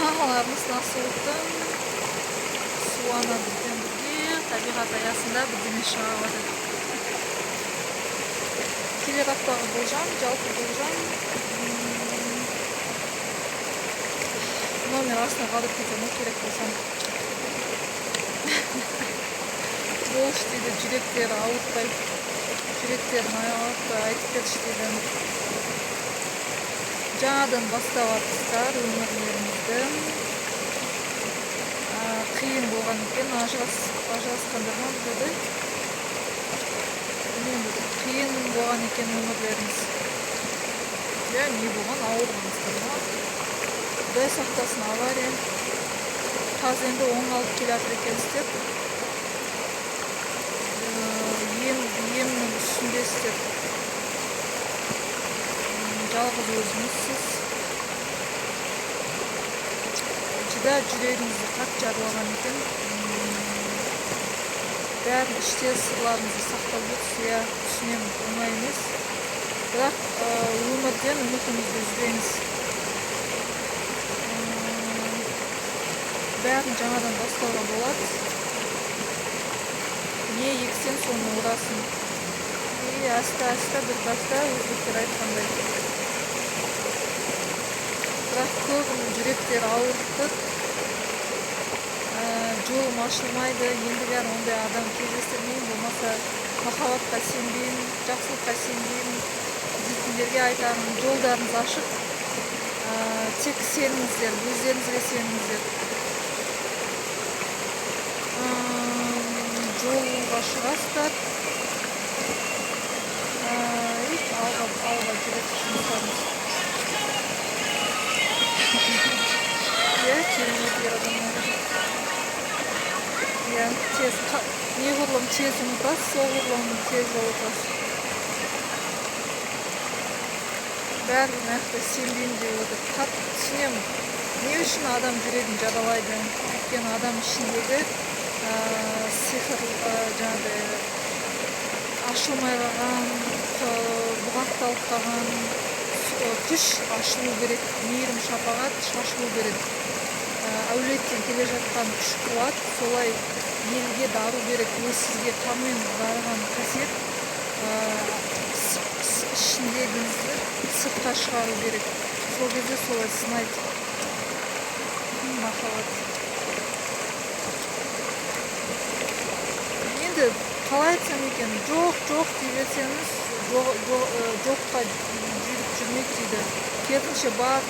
Ағаларымыз насылдың суана бізден бірге табиғат аясында бірдеме шыға жатыр. Келер аптағы болжам, жалпы болжам. Номер астына қалдырып кетсем керек болсам. Болш дейді, жүректері ауыртпай, жүректерін ауыртпай айтып кетші дейді. Жаңадан бастап жатсыздар өмірлеріңізді. Қиын болған екен, ажырасқандар ма біледі. Қиын болған екен өмірлеріңіз. Не болған, ауырғаныңыздар ма? Құдай сақтасын, авария. Қазір енді оң алып келе жатыр екенсіздер. Емнің үстіндесіздер. Жалғыз өзіңізсіз. Жүда жүрегіңізді қатты жаралаған екен. Бәрін іште сырларыңызды сақтап жүрсіз, түсінемін, оңай емес. Бірақ өмірден үмітіңізді үзбеңіз. Бәрін жаңадан бастауға болады. Не ексен, соны орасың. Аста-аста, бір баста өзбектер айтқандай. Бірақ көбінің жүректері ауырыпты. Жолым ашылмайды, ендігер ондай адам кездестірмеймін, болмаса махаббатқа сенбеймін, жақсылыққа сенбеймін дейтіндерге айтамын, жолдарыңыз ашық, тек сеніңіздер, өздеріңізге сеніңіздер. Жолға шығасыздар, алға жүрек жұмыстарыңыз. Керемет ер адамдар. Неғұрлым тез ұмытасыз, соғұрлым тез ұмытасыз. Бәрін нақты сенбеймін деп отыр. Қатты түсінемін. Не үшін адам жүрегін жаралайды? Өйткені адам ішіндегі сиқыр, жаңағыдай ашылмай қалған, бұғақталып қалған күш ашылу керек, мейірім шапағат шашылу керек. Әулеттен келе жатқан күш қуат, солай елге дару керек. Ол сізге қанмен дарыған қасиет ішіндегіңізді сыртқа шығару керек. Сол кезде солай сынайды. Махаббат. Енді қалай айтсам екен, жоқ дей берсеңіз, жоққа жүрмейді дейді. Керісінше бар